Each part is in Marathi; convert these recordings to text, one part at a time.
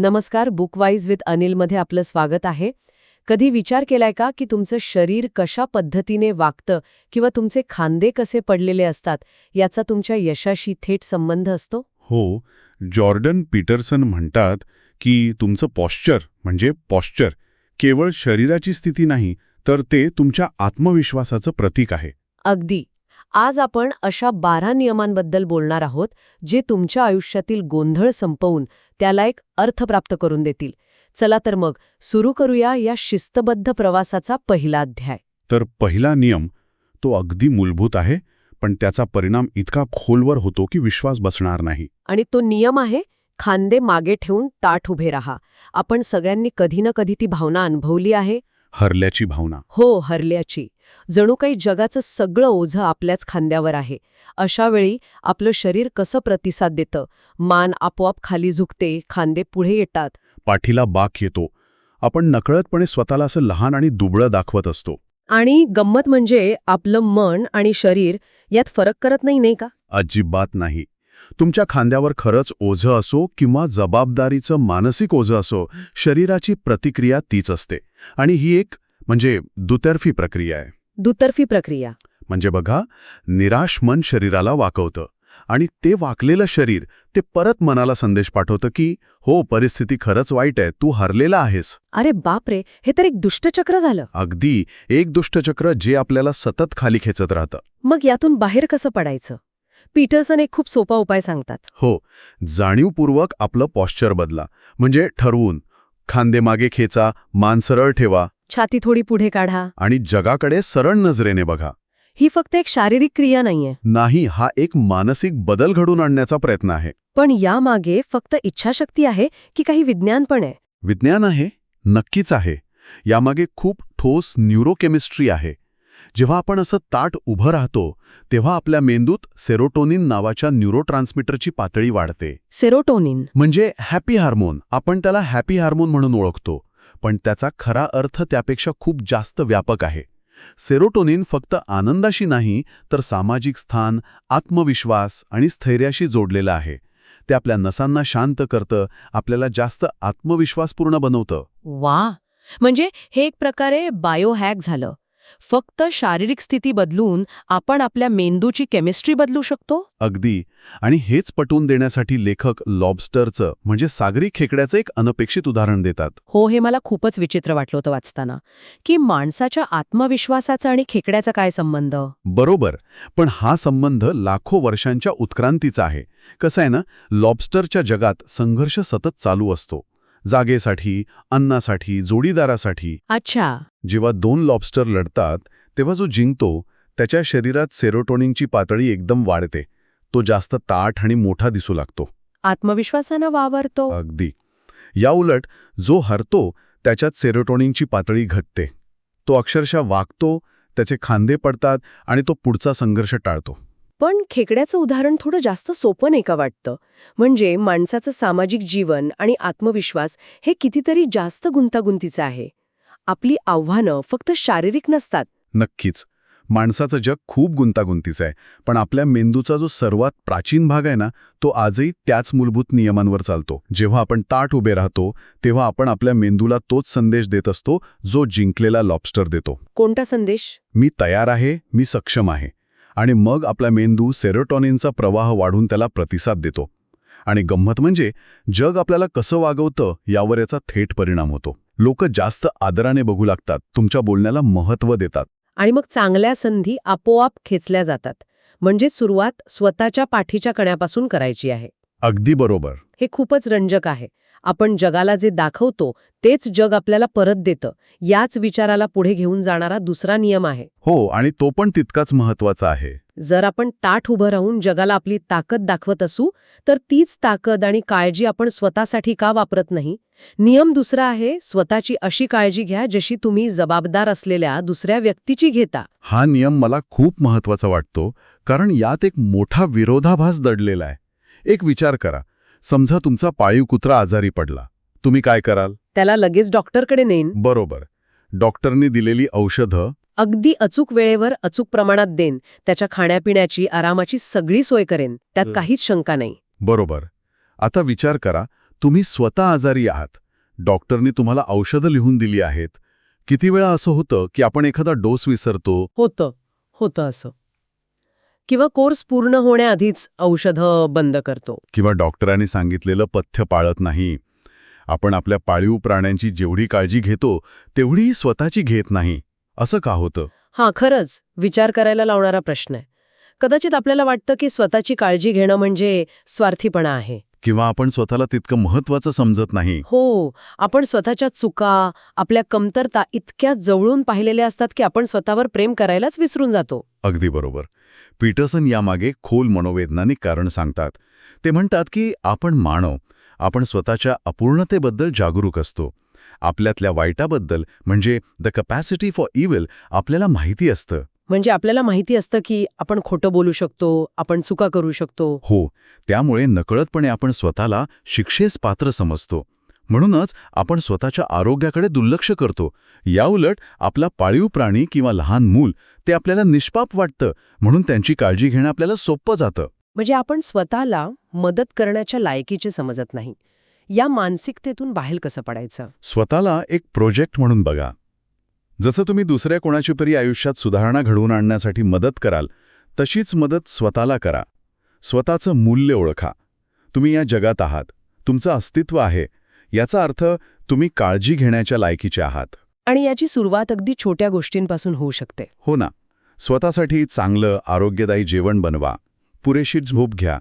नमस्कार, बुकवाईज विथ अनिलमध्ये आपलं स्वागत आहे. कधी विचार केलाय का की तुमचं शरीर कशा पद्धतीने वागतं किंवा तुमचे खांदे कसे पडलेले असतात याचा तुमच्या यशाशी थेट संबंध असतो? हो, जॉर्डन पीटरसन म्हणतात की तुमचं पॉश्चर केवळ शरीराची स्थिती नाही, तर ते तुमच्या आत्मविश्वासाचं प्रतीक आहे. अगदी. आज आपण अशा 12 नियमांबद्दल बोलणार आहोत जे तुमच्या आयुष्यातील गोंधळ संपवून त्याला एक अर्थ प्राप्त करून देतील. चला तर मग सुरू करूया या शिस्तबद्ध प्रवासाचा पहिला अध्याय. तर पहिला नियम तो अगदी मूलभूत आहे, पण त्याचा परिणाम इतका खोलवर होतो की विश्वास बसणार नाही. आणि तो नियम आहे खांदे मागे ठेवून ताठ उभे राहा. आपण सगळ्यांनी कधी ना कधी ती भावना अनुभवली आहे. हरल्याची भावना. हो, हरल्याची. जणू काही जगाचं सगळं ओझं आपल्याच खांद्यावर आहे. अशा वेळी आपलं शरीर कसं प्रतिसाद देतं? मान आपोआप खाली झुकते, खांदे पुढे येतात. पाठीला बाक येतो. आपण नकळतपणे स्वतःला असं लहान आणि दुबळं दाखवत असतो. आणि गंमत म्हणजे आपलं मन आणि शरीर यात फरक करत नाही का? अजिबात नाही. तुमच्या खांद्यावर खरंच ओझं असो किंवा जबाबदारीचं मानसिक ओझं असो, शरीराची प्रतिक्रिया तीच असते. आणि ही एक दुतर्फी प्रक्रिया आहे. दुतर्फी प्रक्रिया. म्हणजे बघा, निराश मन शरीराला वाकवतं आणि ते वाकलेलं शरीर ते परत मनाला संदेश पाठवतं की हो, परिस्थिती खरंच वाईट आहे, तू हरलेला आहेस. अरे बापरे, हे तर एक दुष्टचक्र झालं. अगदी एक दुष्टचक्र जे आपल्याला सतत खाली खेचत राहतं. मग यातून बाहेर कसं पडायचं? पीटरसन एक खूप सोपा उपाय सांगतात. हो, जाणीवपूर्वक आपलं पॉश्चर बदला. ठरवून खांदे मागे खेचा, मान सरळ ठेवा, छाती थोडी पुढे काढा. आणि जगाकडे सरळ नजरेने बघा. ही फक्त एक शारीरिक क्रिया नाहीये. नाही, हा एक मानसिक बदल घडवून आणण्याचा प्रयत्न आहे. पण यामागे फक्त इच्छाशक्ती आहे की काही विज्ञान पण आहे? विज्ञान आहे, नक्कीच आहे. यामागे खूप ठोस न्यूरोकेमिस्ट्री आहे. जेव्हा आपण असं ताठ उभं राहतो तेव्हा आपल्या मेंदूत सेरोटोनिन नावाच्या न्यूरोट्रान्समीटरची पातळी वाढते. सेरोटोनिन म्हणजे हॅपी हार्मोन. आपण त्याला हॅपी हार्मोन म्हणून ओळखतो, पण त्याचा खरा अर्थ त्यापेक्षा खूप जास्त व्यापक आहे. सेरोटोनिन फक्त आनंदाशी नाही, तर सामाजिक स्थान, आत्मविश्वास आणि स्थैर्याशी जोडलेलं आहे. ते आपल्या नसांना शांत करतं, आपल्याला जास्त आत्मविश्वासपूर्ण बनवतं. वा, म्हणजे हे एक प्रकारे बायोहॅक झालं. फक्त शारीरिक स्थिती बदलून आपण आपल्या मेंदूची केमिस्ट्री बदलू शकतो. अगदी. आणि हेच पटवून देण्यासाठी लेखक लॉबस्टरचं सागरी खेकड्याचं एक अनपेक्षित उदाहरण देतात. हो, हे मला खूपच विचित्र वाटलं होतं वाचताना, की माणसाच्या आत्मविश्वासाचा आणि खेकड्याचा काय संबंध? बरोबर, पण हा संबंध लाखो वर्षांच्या उत्क्रांतीचा आहे. कसं आहे ना, लॉबस्टरच्या जगात संघर्ष सतत चालू असतो. जागेसाठी, अन्नासाठी, जोडीदारासाठी. अच्छा. जेव्हा 2 लॉबस्टर लढतात तेव्हा जो जिंकतो त्याच्या शरीरात सेरोटोनिनची पातळी एकदम वाढते. तो जास्त ताठ आणि मोठा दिसू लागतो. आत्मविश्वासानं वावरतो. अगदी. याउलट जो हरतो त्याच्यात सेरोटोनिनची पातळी घटते. तो अक्षरशः वागतो, त्याचे खांदे पडतात आणि तो पुढचा संघर्ष टाळतो. पण खेकड्याचं उदाहरण थोडं जास्त सोपं नाही का वाटतं? म्हणजे माणसाचं सामाजिक जीवन आणि आत्मविश्वास हे कितीतरी जास्त गुंतागुंतीचं आहे. आपली आव्हानं फक्त शारीरिक नसतात. नक्कीच. माणसाचं जग खूप गुंतागुंतीचं आहे, पण आपल्या मेंदूचा जो सर्वात प्राचीन भाग आहे ना, तो आजही त्याच मूलभूत नियमांवर चालतो. जेव्हा आपण ताठ उभे राहतो तेव्हा आपण आपल्या मेंदूला तोच संदेश देत असतो जो जिंकलेला लॉबस्टर देतो. कोणता संदेश? मी तयार आहे, मी सक्षम आहे. आणि मग आपला मेंदू सेरोटोनिनचा प्रवाह वाढून त्याला प्रतिसाद देतो. आणि गंमत म्हणजे जग आपल्याला कसं वागवतं यावर याचा थेट परिणाम होतो. लोक जास्त आदराने बघू लागतात, तुमच्या बोलण्याला महत्त्व देतात. आणि मग चांगल्या संधी आपोआप खेचल्या जातात. म्हणजे सुरुवात स्वतःच्या पाठीच्या कण्यापासून करायची आहे. अगदी बरोबर. हे खूपच रंजक आहे. आपण जगाला जे दाखवतो तेच जग आपल्याला परत देतं. याच विचाराला पुढे घेऊन जाणारा दुसरा नियम आहे. हो, आणि तो पण तितकाच महत्त्वाचा आहे. जर आपण ताठ उभं राहून जगाला आपली ताकद दाखवत असू तर तीच ताकद आणि काळजी आपण स्वतःसाठी का वापरत नाही? नियम दुसरा आहे, स्वतःची अशी काळजी घ्या जशी तुम्ही जबाबदार असलेल्या दुसऱ्या व्यक्तीची घेता. हा नियम मला खूप महत्त्वाचा वाटतो, कारण यात एक मोठा विरोधाभास दडलेला आहे. एक विचार करा, समजा तुमचा पाळीव कुत्रा आजारी पडला. तुम्ही काय कराल? त्याला लगेच डॉक्टरकडे नेईन. बरोबर. डॉक्टरने दिलेली औषधं अगदी अचूक वेळेवर अचूक प्रमाणात देईन. त्याच्या खाण्यापिण्याची, आरामाची सगळी सोय करेन. त्यात काहीच शंका नाही. बरोबर. आता विचार करा, तुम्ही स्वतः आजारी आहात, डॉक्टरनी तुम्हाला औषधं लिहून दिली आहेत. किती वेळा असं होतं की आपण एखादा डोस विसरतो, होतं असं. किंवा कोर्स पूर्ण होण्याआधीच औषधं बंद करतो. किंवा डॉक्टरांनी सांगितलेलं पथ्य पाळत नाही. आपण आपल्या पाळीव प्राण्यांची जेवढी काळजी घेतो तेवढीही स्वतःची घेत नाही. असं का होतं? हां, खरंच विचार करायला लावणारा प्रश्न आहे. कदाचित आपल्याला वाटतं की स्वतःची काळजी घेणं म्हणजे स्वार्थीपणा आहे. किंवा आपण स्वतःला तितकं महत्त्वाचं समजत नाही. हो, आपण स्वतःच्या चुका, आपल्या कमतरता इतक्या जवळून पाहिलेल्या असतात की आपण स्वतःवर प्रेम करायलाच विसरून जातो. अगदी बरोबर. पीटरसन यामागे खोल मनोवैज्ञानिक कारण सांगतात. ते म्हणतात की आपण मानव, आपण स्वतःच्या अपूर्णतेबद्दल जागरूक असतो. आपल्यातल्या वाईटाबद्दल म्हणजे द कॅपॅसिटी फॉर इव्हिल आपल्याला माहिती असतं. म्हणजे आपल्याला माहिती असतं की आपण खोटं बोलू शकतो, आपण चुका करू शकतो. हो, त्यामुळे नकळतपणे आपण स्वतःला शिक्षेस पात्र समजतो. म्हणूनच आपण स्वतःच्या आरोग्याकडे दुर्लक्ष करतो. याउलट आपला पाळीव प्राणी किंवा लहान मूल ते आपल्याला निष्पाप वाटतं, म्हणून त्यांची काळजी घेणं आपल्याला सोपं जातं. म्हणजे आपण स्वतःला मदत करण्याच्या लायकीचे समजत नाही. या मानसिकतेतून बाहेर कसं पडायचं? स्वतःला एक प्रोजेक्ट म्हणून बघा. जसं तुम्ही दुसऱ्या कोणाची तरी आयुष्यात सुधारणा घडवून आणण्यासाठी मदत कराल, तशीच मदत स्वतःला करा. स्वतःचं मूल्य ओळखा. तुम्ही या जगात आहात, तुमचं अस्तित्व आहे, याचा अर्थ तुम्ही काळजी घेण्याच्या लायकीचे आहात. आणि याची सुरुवात अगदी छोट्या गोष्टींपासून होऊ शकते. हो ना. स्वतःसाठी चांगलं आरोग्यदायी जेवण बनवा, पुरेशी झोप घ्या,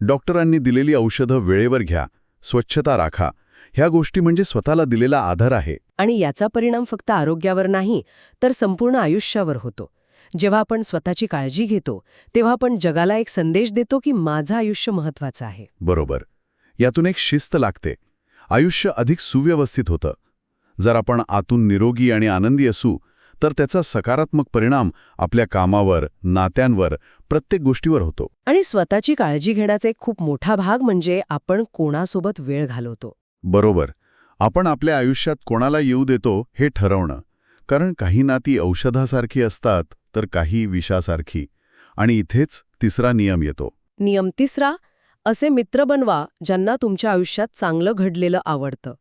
डॉक्टरांनी दिलेली औषधं वेळेवर घ्या, स्वच्छता राखा. ह्या गोष्टी म्हणजे स्वतःला दिलेला आधार आहे. आणि याचा परिणाम फक्त आरोग्यावर नाही, तर संपूर्ण आयुष्यावर होतो. जेव्हा आपण स्वतःची काळजी घेतो, तेव्हा आपण जगाला एक संदेश देतो की माझं आयुष्य महत्त्वाचं आहे. बरोबर. यातून एक शिस्त लागते. आयुष्य अधिक सुव्यवस्थित होतं. जर आपण आतून निरोगी आणि आनंदी असू, तर त्याचा सकारात्मक परिणाम आपल्या कामावर, नात्यांवर, प्रत्येक गोष्टीवर होतो. आणि स्वतःची काळजी घेण्याचा एक खूप मोठा भाग म्हणजे आपण कोणासोबत वेळ घालवतो. बरोबर. आपण आपल्या आयुष्यात कोणाला येऊ देतो हे ठरवणं. कारण काही नाती औषधासारखी असतात, तर काही विषासारखी. आणि इथेच तिसरा नियम येतो. नियम तिसरा, असे मित्र बनवा ज्यांना तुमच्या आयुष्यात चांगलं घडलेलं आवडतं.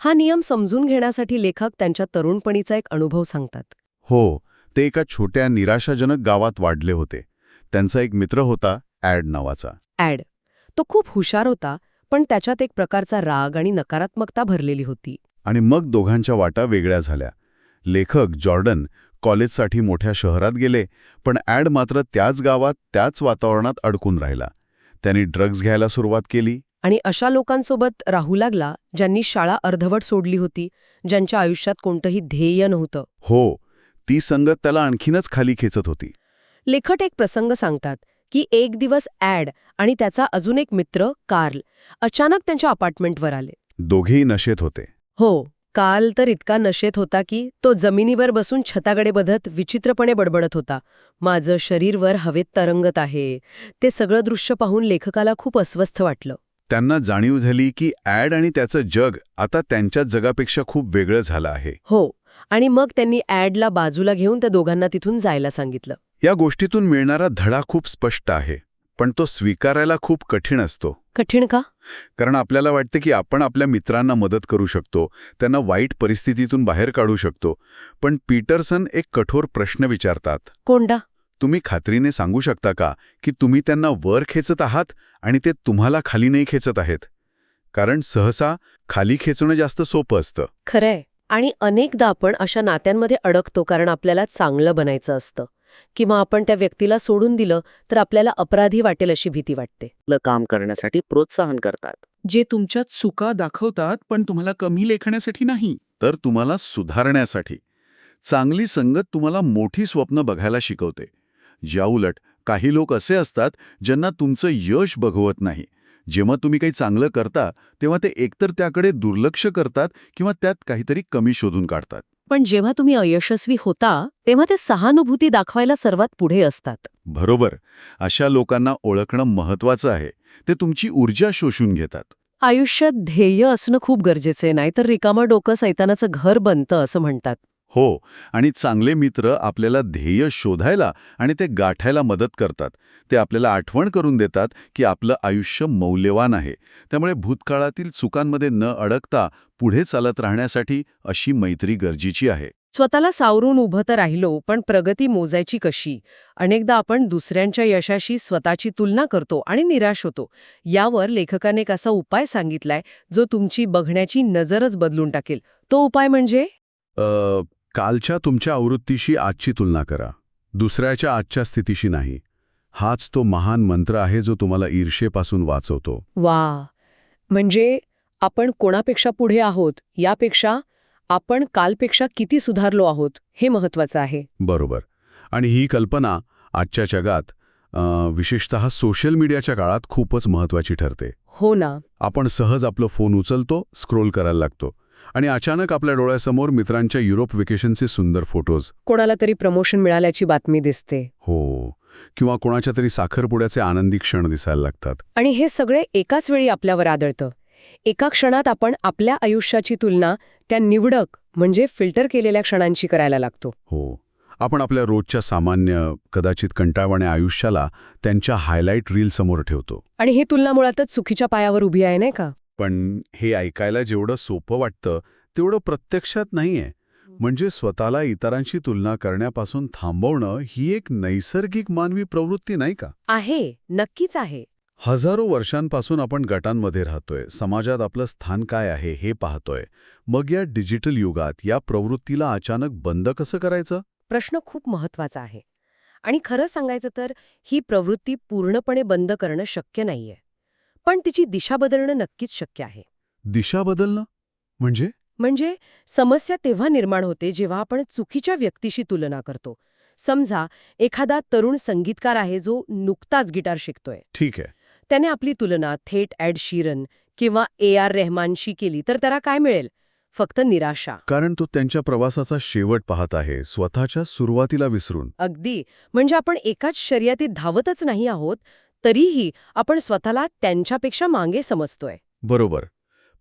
हा नियम समजून घेण्यासाठी लेखक त्यांच्या तरुणपणीचा एक अनुभव सांगतात. हो, ते एका छोट्या निराशाजनक गावात वाढले होते. त्यांचा एक मित्र होता, ॲड नावाचा. ॲड. तो खूप हुशार होता, पण त्याच्यात एक प्रकारचा राग आणि नकारात्मकता भरलेली होती. आणि मग दोघांच्या वाटा वेगळ्या झाल्या. लेखक जॉर्डन कॉलेजसाठी मोठ्या शहरात गेले, पण ॲड मात्र त्याच गावात, त्याच वातावरणात अडकून राहिला. त्यांनी ड्रग्ज घ्यायला सुरुवात केली. आणि अशा लोकांसोबत राहू लागला ज्यांनी शाळा अर्धवट सोडली होती, ज्यांच्या आयुष्यात कोणतंही ध्येय नव्हतं. हो, ती संगत त्याला आणखीनच खाली खेचत होती. लेखक एक प्रसंग सांगतात की एक दिवस ॲड आणि त्याचा अजून एक मित्र कार्ल अचानक त्यांच्या अपार्टमेंटवर आले. दोघेही नशेत होते. हो, कार्ल तर इतका नशेत होता की तो जमिनीवर बसून छताकडे बघत विचित्रपणे बडबडत होता, माझं शरीरवर हवेत तरंगत आहे. ते सगळं दृश्य पाहून लेखकाला खूप अस्वस्थ वाटलं. त्यांना जाणीव झाली की ॲड आणि त्याचं जग आता त्यांच्या जगापेक्षा खूप वेगळं झालं आहे. हो, आणि मग त्यांनी ॲडला बाजूला घेऊन त्या दोघांना तिथून जायला सांगितलं. या गोष्टीतून मिळणारा धडा खूप स्पष्ट आहे, पण तो स्वीकारायला खूप कठीण असतो. कठीण का? कारण आपल्याला वाटते की आपण आपल्या मित्रांना मदत करू शकतो, त्यांना वाईट परिस्थितीतून बाहेर काढू शकतो. पण पीटरसन एक कठोर प्रश्न विचारतात. कोणता? तुम्ही खात्रीने सांगू शकता का की तुम्ही त्यांना वर खेचत आहात आणि ते तुम्हाला खाली नाही खेचत आहेत? कारण सहसा खाली खेचणं जास्त सोपं असतं. खरंय. आणि अनेकदा आपण अशा नात्यांमध्ये अडकतो कारण आपल्याला चांगलं बनायचं असतं, किंवा आपण त्या व्यक्तीला सोडून दिलं तर आपल्याला अपराधी वाटेल अशी भीती वाटते. काम करण्यासाठी प्रोत्साहन करतात. जे तुमच्यात चुका दाखवतात पण तुम्हाला कमी लेखण्यासाठी नाही. तर तुम्हाला सुधारण्यासाठी. चांगली संगत तुम्हाला मोठी स्वप्न बघायला शिकवते. ज्याउलट काही लोक असे असतात ज्यांना तुमचं यश बघवत नाही. जेव्हा तुम्ही काही चांगलं करता तेव्हा ते एकतर त्याकडे दुर्लक्ष करतात किंवा त्यात काहीतरी कमी शोधून काढतात. पण जेव्हा तुम्ही अयशस्वी होता तेव्हा ते सहानुभूती दाखवायला सर्वात पुढे असतात. बरोबर. अशा लोकांना ओळखणं महत्वाचं आहे. ते तुमची ऊर्जा शोषून घेतात. आयुष्यात ध्येय असणं खूप गरजेचं आहे, नाहीतर रिकामं डोकं सैतानाचं घर बनतं असं म्हणतात. हो, आणि चांगले मित्र आपल्याला ध्येय शोधायला आणि ते गाठायला मदत करतात. ते आपल्याला आठवण करून देतात की आपलं आयुष्य मौल्यवान आहे. त्यामुळे भूतकाळातील चुकांमध्ये न अडकता पुढे चालत राहण्यासाठी अशी मैत्री गरजेची आहे. स्वतःला सावरून उभं तर राहिलो, पण प्रगती मोजायची कशी? अनेकदा आपण दुसऱ्यांच्या यशाशी स्वतःची तुलना करतो आणि निराश होतो. यावर लेखकाने एक असा उपाय सांगितलाय जो तुमची बघण्याची नजरच बदलून टाकेल. तो उपाय म्हणजे कालच्या तुमच्या आवृत्तीशी आजची तुलना करा, दुसऱ्याच्या आजच्या स्थितीशी नाही. हाच तो महान मंत्र आहे जो तुम्हाला ईर्षेपासून वाचवतो. वा, म्हणजे आपण कोणापेक्षा पुढे आहोत यापेक्षा आपण कालपेक्षा किती सुधारलो आहोत हे महत्वाचं आहे. बरोबर. आणि ही कल्पना आजच्या जगात विशेषतः सोशल मीडियाच्या काळात खूपच महत्वाची ठरते. हो ना. आपण सहज आपलं फोन उचलतो, स्क्रोल करायला लागतो आणि अचानक आपल्या डोळ्यासमोर मित्रांच्या युरोप व्हेकेशनचे सुंदर फोटोज, कोणाला तरी प्रमोशन मिळाल्याची बातमी दिसते. हो, किंवा कोणाच्या तरी साखरपुड्याचे आनंदी क्षण दिसायला लागतात. आणि हे सगळे एकाच वेळी आपल्यावर आदळतं. एका क्षणात आपण आपल्या आयुष्याची तुलना त्या निवडक म्हणजे फिल्टर केलेल्या क्षणांची करायला लागतो. हो, आपण आपल्या रोजच्या सामान्य, कदाचित कंटाळवाण्या आयुष्याला त्यांच्या हायलाईट रील समोर ठेवतो. आणि ही तुलना मुळातच चुकीच्या पायावर उभी आहे, नाही का? पण हे ऐकायला जेवढं सोपं वाटतं तेवढं प्रत्यक्षात नाहीये. म्हणजे स्वतःला इतरांशी तुलना करण्यापासून थांबवणं ही एक नैसर्गिक मानवी प्रवृत्ती नाही का? आहे, नक्कीच आहे. हजारो वर्षांपासून आपण गटांमध्ये राहतोय, समाजात आपलं स्थान काय आहे हे पाहतोय. मग या डिजिटल युगात या प्रवृत्तीला अचानक बंद कसं करायचं? प्रश्न खूप महत्वाचा आहे. आणि खरं सांगायचं तर ही प्रवृत्ती पूर्णपणे बंद करणं शक्य नाहीये. पण तिची दिशा बदलणं नक्कीच शक्य आहे. दिशा बदलणं म्हणजे समस्या तेव्हा निर्माण होते जेव्हा आपण चुकीच्या व्यक्तीशी तुलना करतो. समजा एखादा तरुण संगीतकार आहे जो नुकताच गिटार शिकतोय. ठीक आहे. त्याने आपली तुलना थेट एड शीरन किंवा A.R. रेहमानशी केली तर त्याला काय मिळेल? फक्त निराशा. कारण तो त्यांच्या प्रवासाचा शेवट पाहत आहे, स्वतःच्या सुरुवातीला विसरून. अगदी. म्हणजे आपण एकाच शर्यतीत धावतच नाही आहोत, तरीही आपण स्वतःला त्यांच्यापेक्षा मागे समजतोय. बरोबर.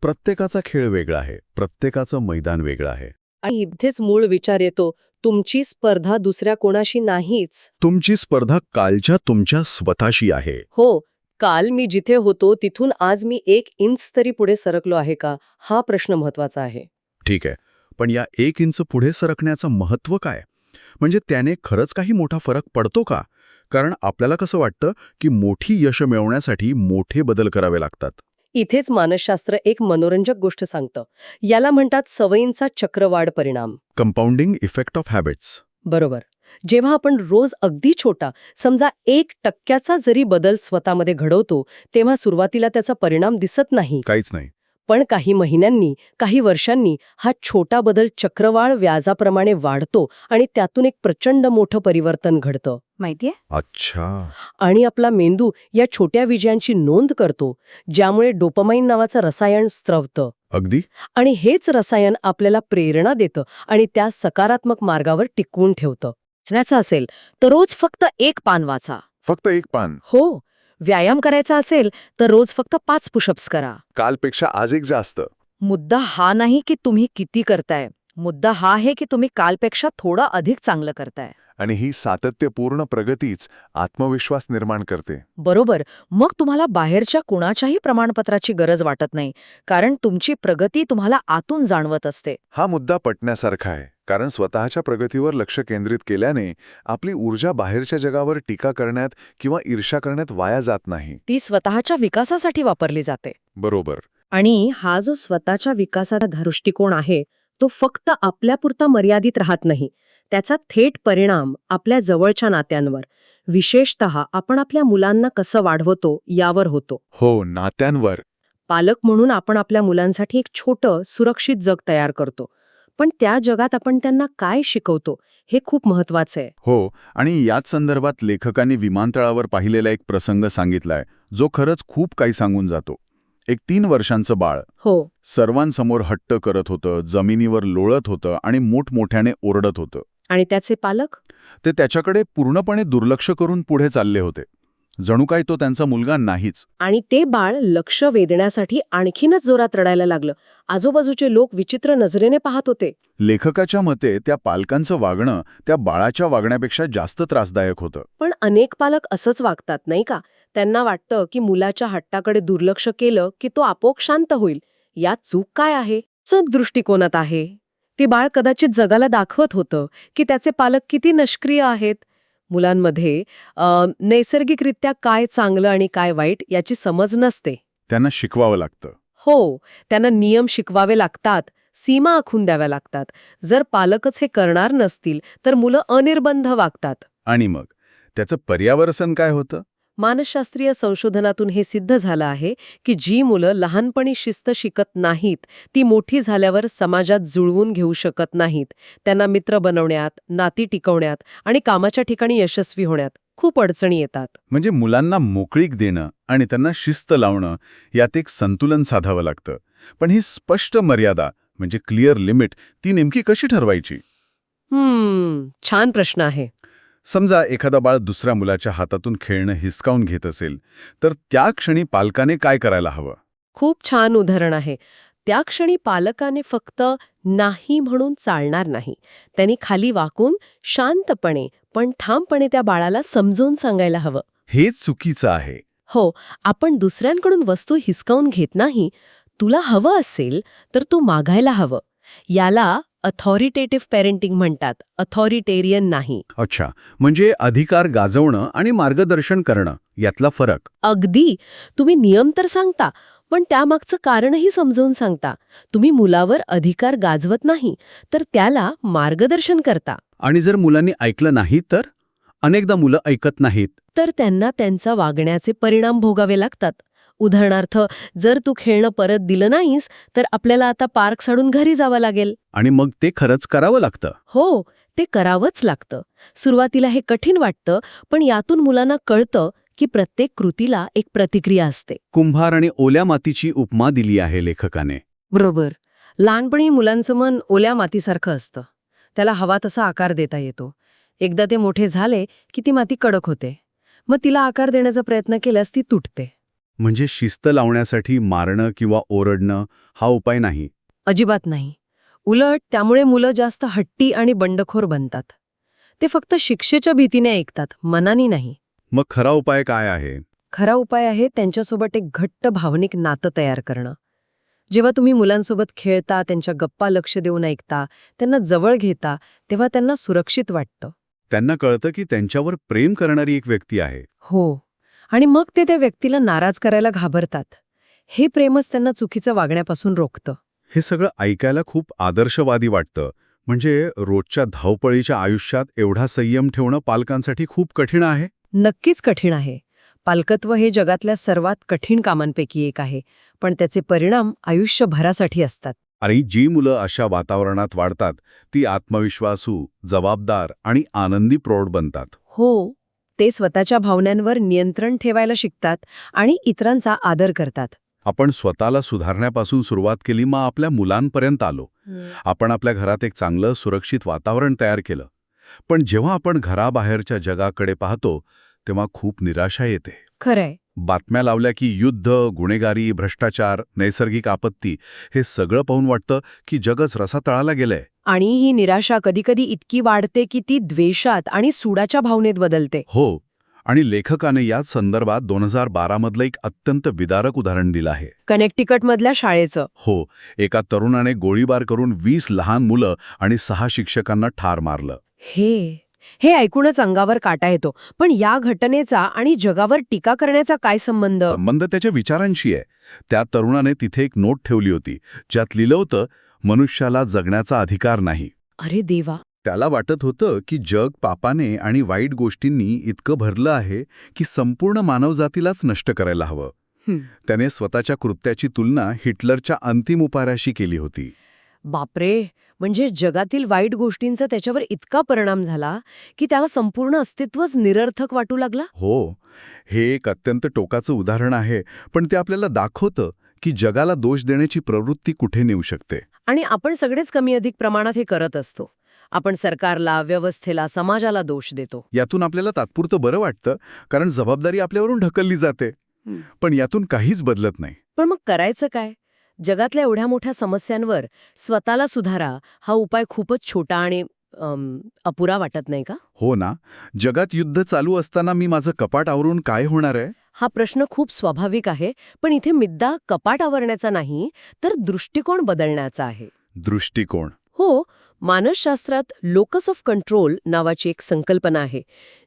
प्रत्येकाचा खेळ वेगळा आहे, प्रत्येकाचं मैदान वेगळं आहे. आणि इथेच मूळ विचार येतो, तुमची स्पर्धा दुसऱ्या कोणाशी नाहीच. तुमची स्पर्धा कालच्या तुमच्या स्वतःशी आहे. हो, काल मी जिथे होतो तिथून आज मी 1 इंच तरी पुढे सरकलो आहे का, हा प्रश्न महत्वाचा आहे. ठीक आहे, पण या 1 इंच पुढे सरकण्याचं महत्त्व काय? म्हणजे त्याने खरंच काही मोठा फरक पडतो का? कारण आपल्याला कसं वाटतं की मोठी यश मिळवण्यासाठी मोठे बदल करावे लागतात. इथेच मानसशास्त्र एक मनोरंजक गोष्ट सांगतं. याला म्हणतात सवयींचा चक्रवाढ परिणाम. Compounding effect of habits. बरोबर. जेव्हा आपण रोज अगदी छोटा, समजा 1% जरी बदल स्वतःमध्ये घडवतो, तेव्हा सुरुवातीला त्याचा परिणाम दिसत नाही. काहीच नाही. पण काही महिन्यांनी, काही वर्षांनी हा छोटा बदल चक्रवाढ व्याजाप्रमाणे वाढतो आणि त्यातून एक प्रचंड मोठं परिवर्तन घडतं. माहितीये? अच्छा. आणि आपला मेंदू या छोट्या विजयांची नोंद करतो, ज्यामुळे डोपामाइन नावाचं रसायन स्त्रवतं. अगदी. आणि हेच रसायन आपल्याला प्रेरणा देतं आणि त्या सकारात्मक मार्गावर टिकवून ठेवतं. वाचण्याचं असेल तर रोज फक्त 1 पान वाचा. फक्त 1 पान. हो. व्यायाम करायचा असेल तर रोज फक्त 5 पुशअप्स करा. कालपेक्षा आज एक जास्त. मुद्दा हा नाही की तुम्ही किती करताय. मुद्दा हा आहे की तुम्ही कालपेक्षा थोडं अधिक चांगलं करताय. आणि ही सातत्यपूर्ण प्रगतीच आत्मविश्वास निर्माण करते. बरोबर. मग तुम्हाला बाहेरच्या कुणाच्याही प्रमाणपत्राची गरज वाटत नाही, कारण तुमची प्रगती तुम्हाला आतून जाणवत असते. हा मुद्दा पटण्यासारखा आहे, कारण स्वतःच्या प्रगतीवर लक्ष केंद्रित केल्याने आपली ऊर्जा बाहेरच्या जगावर टीका करण्यात किंवा ईर्ष्या करण्यात वाया जात नाही. ती स्वतःच्या विकासासाठी वापरली जाते. बरोबर. आणि हा जो स्वतःच्या विकासाचा दृष्टिकोन आहे, तो फक्त आपल्यापुरता मर्यादित राहत नाही. त्याचा थेट परिणाम आपल्या जवळच्या नात्यांवर, विशेषतः आपण आपल्या मुलांना कसं वाढवतो यावर होतो. हो, नात्यांवर. पालक म्हणून आपण आपल्या मुलांसाठी एक छोटं, सुरक्षित जग तयार करतो. पण त्या जगात आपण त्यांना काय शिकवतो हे खूप महत्वाचं आहे. हो, आणि याच संदर्भात लेखकांनी विमानतळावर पाहिलेला एक प्रसंग सांगितलाय, जो खरंच खूप काही सांगून जातो. एक 3 वर्षांचं बाळ हो. सर्वांसमोर हट्ट करत होतं, जमिनीवर लोळत होतं आणि मोठमोठ्याने ओरडत होतं. आणि त्याचे पालक? ते त्याच्याकडे पूर्णपणे दुर्लक्ष करून पुढे चालले होते. जणू काय तो त्यांचा मुलगा नाहीच. आणि ते बाळ लक्ष वेधण्यासाठी आणखीनच जोरात रडायला लागलं. आजूबाजूचे लोक विचित्र नजरेने पाहत होते. लेखकाच्या मते त्या पालकांचं वागणं त्या बाळाच्या वागण्यापेक्षा जास्त त्रासदायक होतं. पण अनेक पालक असंच वागतात नाही का? त्यांना वाटतं की मुलाच्या हट्टाकडे दुर्लक्ष केलं की तो आपोआप शांत होईल. यात चूक काय आहे? दृष्टिकोनात आहे. ते बाळ कदाचित जगाला दाखवत होतं की त्याचे पालक किती निष्क्रिय आहेत. मुलांमध्ये नैसर्गिकरित्या काय चांगलं आणि काय वाईट याची समज नसते. त्यांना शिकवावं लागतं. हो, त्यांना नियम शिकवावे लागतात, सीमा आखून द्याव्या लागतात. जर पालकच हे करणार नसतील तर मुलं अनिर्बंध वागतात. आणि मग त्याचं पर्यावरण काय होतं? मानसशास्त्रीय संशोधनातून हे सिद्ध झालं आहे की जी मुलं लहानपणी शिस्त शिकत नाहीत ती मोठी झाल्यावर समाजात जुळवून घेऊ शकत नाहीत. त्यांना मित्र बनवण्यात, नाती टिकवण्यात आणि कामाच्या ठिकाणी यशस्वी होण्यात खूप अडचणी येतात. म्हणजे मुलांना मोकळीक देणं आणि त्यांना शिस्त लावणं यात एक संतुलन साधावं लागतं. पण ही स्पष्ट मर्यादा म्हणजे क्लिअर लिमिट ती नेमकी कशी ठरवायची? छान प्रश्न आहे. समजा एखादा बाळ दुसऱ्या मुलाच्या हातातून खेळणं हिसकावून घेत असेल तर त्या क्षणी पालकाने काय करायला हवं? खूप छान उदाहरण आहे. त्या क्षणी पालकाने फक्त नाही म्हणून चालणार नाही. त्यांनी खाली वाकून शांतपणे पण ठामपणे त्या बाळाला समजावून सांगायला हवं. हेच चुकीचं आहे. हो, आपण दुसऱ्यांकडून वस्तू हिसकावून घेत नाही. तुला हवं असेल तर तू मागायला हवं. याला अथॉरिटेटिव्ह पेरेंटिंग म्हणतात, अथॉरिटेरियन नाही. अच्छा, म्हणजे अधिकार गाजवणं आणि मार्गदर्शन करणं यातला फरक. अगदी. तुम्ही नियम तर सांगता पण त्यामागचं कारणही समजावून सांगता. तुम्ही मुलावर अधिकार गाजवत नाही तर त्याला मार्गदर्शन करता. आणि जर मुलांनी ऐकलं नाही तर? अनेकदा मुलं ऐकत नाहीत. तर त्यांना त्यांचा वागण्याचे परिणाम भोगावे लागतात. उदाहरणार्थ, जर तू खेळणं परत दिलं नाहीस तर आपल्याला आता पार्क सोडून घरी जावं लागेल. आणि मग ते खरंच करावं लागतं. हो, ते करावंच लागतं. सुरुवातीला हे कठीण वाटतं पण यातून मुलांना कळतं की प्रत्येक कृतीला एक प्रतिक्रिया असते. कुंभार आणि ओल्या मातीची उपमा दिली आहे लेखकाने. बरोबर. लहानपणी मुलांचं मन ओल्या मातीसारखं असतं. त्याला हवा तसा आकार देता येतो. एकदा ते मोठे झाले की ती माती कडक होते. मग तिला आकार देण्याचा प्रयत्न केल्यास ती तुटते. म्हणजे शिस्त लावण्यासाठी मारणं किंवा ओरडणं हा उपाय नाही. अजिबात नाही. उलट त्यामुळे मुलं जास्त हट्टी आणि बंडखोर बनतात. ते फक्त शिक्षेच्या भीतीने ऐकतात, मनानी नाही. मग खरा उपाय काय आहे? खरा उपाय आहे त्यांच्यासोबत एक घट्ट भावनिक नातं तयार करणं. जेव्हा तुम्ही मुलांसोबत खेळता, त्यांच्या गप्पा लक्ष देऊन ऐकता, त्यांना जवळ घेता, तेव्हा त्यांना सुरक्षित वाटतं. त्यांना कळतं की त्यांच्यावर प्रेम करणारी एक व्यक्ती आहे. हो. आणि मग ते त्या व्यक्तीला नाराज करायला घाबरतात. हे प्रेमच त्यांना चुकीचं वागण्यापासून रोखतं. हे सगळं ऐकायला खूप आदर्शवादी वाटतं. म्हणजे रोजच्या धावपळीच्या आयुष्यात एवढा संयम ठेवणं पालकांसाठी खूप कठीण आहे. नक्कीच कठीण आहे. पालकत्व हे जगातल्या सर्वात कठीण कामांपैकी एक आहे, पण त्याचे परिणाम आयुष्यभरासाठी असतात. आणि जी मुलं अशा वातावरणात वाढतात ती आत्मविश्वासू, जबाबदार आणि आनंदी प्रौढ बनतात. हो, ते स्वतःच्या भावनांवर नियंत्रण ठेवायला शिकतात आणि इतरांचा आदर करतात. आपण स्वतःला सुधारण्यापासून सुरुवात केली, मग आपल्या मुलांपर्यंत आलो. आपण आपल्या घरात एक चांगलं सुरक्षित वातावरण तयार केलं. पण जेव्हा आपण घराबाहेरच्या जगाकडे पाहतो तेव्हा खूप निराशा येते. खरंय. बातम्या लावल्या की युद्ध, गुन्हेगारी, भ्रष्टाचार, नैसर्गिक आपत्ती हे सगळं पाहून वाटतं की जगच रसातळाला गेलंय. आणि ही निराशा कधीकधी इतकी वाढते की ती द्वेषात आणि सूडाच्या भावनेत बदलते. हो, आणि लेखकाने याच संदर्भात 2012 मधलं एक अत्यंत विदारक उदाहरण दिलं आहे. कनेक्टिकटमधल्या शाळेचं. हो, एका तरुणाने गोळीबार करून 20 लहान मुलं आणि 6 शिक्षकांना ठार मारलं. हे ऐकूनच अंगावर काटा येतो. पण या घटनेचा आणि जगावर टीका करण्याचा काय संबंध? संबंध त्याच्या विचारांशी आहे. त्या तरुणाने तिथे एक नोट ठेवली होती ज्यात लिहिलं होतं, मनुष्याला जगण्याचा अधिकार नाही. अरे देवा. त्याला वाटत होतं की जग पापाने आणि वाईट गोष्टींनी इतकं भरलं आहे की संपूर्ण मानवजातीलाच नष्ट करायला हवं. त्याने स्वतःच्या कृत्याची तुलना हिटलरच्या अंतिम उपायाशी केली होती. बापरे. म्हणजे जगातील वाईट गोष्टींचा त्याच्यावर इतका परिणाम झाला की त्याला संपूर्ण अस्तित्वच निरर्थक वाटू लागला. हो, हे एक अत्यंत टोकाचं उदाहरण आहे, पण ते आपल्याला दाखवतं की जगाला दोष देण्याची प्रवृत्ती कुठे नेऊ शकते. आणि आपण सगळेच कमी अधिक प्रमाणात हे करत असतो. आपण सरकारला, व्यवस्थेला, समाजाला दोष देतो. यातून आपल्याला तात्पुरतं बरं वाटतं, कारण जबाबदारी आपल्यावरून ढकलली जाते. पण यातून काहीच बदलत नाही. पण मग करायचं काय? जगातल्या एवढ्या मोठ्या समस्यांवर स्वतःला सुधारा हा उपाय खूपच छोटा आणि अपुरा वाटत नाही का? हो ना, जगात युद्ध चालू असताना मी माझं कपाट आवरून काय होणार आहे? हा प्रश्न खूप स्वाभाविक आहे, पण इथे मुद्दा कपाट आवरण्याचा नाही, तर दृष्टिकोन बदलण्याचा आहे. दृष्टिकोन. हो, मानसशास्त्रात लोकस ऑफ कंट्रोल नावाची एक संकल्पना आहे.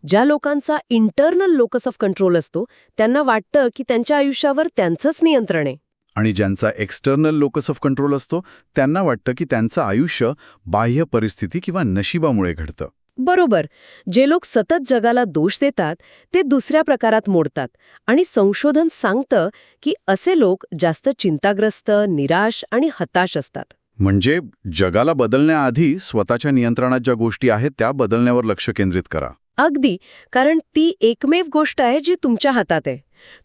ज्या लोकांचा इंटरनल लोकस ऑफ कंट्रोल असतो, त्यांना वाटतं की त्यांच्या आयुष्यावर त्यांचंच नियंत्रण आहे. आणि ज्यांचा एक्सटर्नल लोकस ऑफ कंट्रोल असतो, त्यांना वाटतं की त्यांचं आयुष्य बाह्य परिस्थिती किंवा नशिबामुळे घडतं. बरोबर. जे लोक सतत जगाला दोष देतात ते दुसऱ्या प्रकारात मोडतात आणि संशोधन सांगतं की असे लोक जास्त चिंताग्रस्त, निराश आणि हताश असतात. म्हणजे जगाला बदलण्याआधी स्वतःच्या नियंत्रणात ज्या गोष्टी आहेत त्या बदलण्यावर लक्ष केंद्रित करा. अगदी, कारण ती एकमेव गोष्ट आहे जी तुमच्या हातात आहे.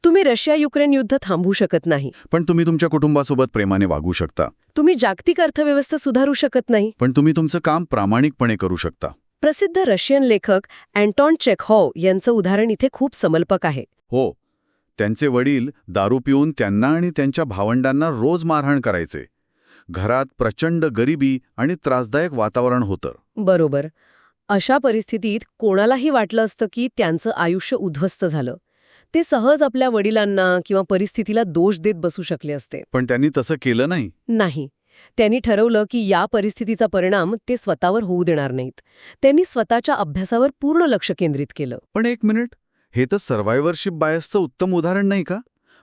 तुम्ही रशिया-युक्रेन युद्ध थांबवू शकत नाही. पण तुम्ही तुमच्या कुटुंबासोबत प्रेमाने वागू शकता. तुम्ही जागतिक अर्थव्यवस्था सुधारू शकत नाही. पण तुम्ही तुमचं काम प्रामाणिकपणे करू शकता. प्रसिद्ध रशियन लेखक अँटॉन चेखॉव्ह यांचं उदाहरण इथे खूप समर्पक आहे. हो, त्यांचे वडील दारू पिऊन त्यांना आणि त्यांच्या भावंडांना रोज मारहाण करायचे. घरात प्रचंड गरिबी आणि त्रासदायक वातावरण होतं. बरोबर. अशा परिस्थितीत कोणालाही वाटलं असतं की त्यांचं आयुष्य उद्ध्वस्त झालं. ते सहज आपल्या वडिलांना किंवा परिस्थितीला दोष देत बसू शकले असते. पण त्यांनी तसं केलं नाही. नाही. त्यांनी ठरवलं की या परिस्थितीचा परिणाम ते स्वतःवर होऊ देणार नाहीत. त्यांनी स्वतःच्या अभ्यासावर पूर्ण लक्ष केंद्रित केलं. पण एक मिनिट, हे तर सर्व्हायव्हरशिप बायसचं उत्तम उदाहरण नाही का?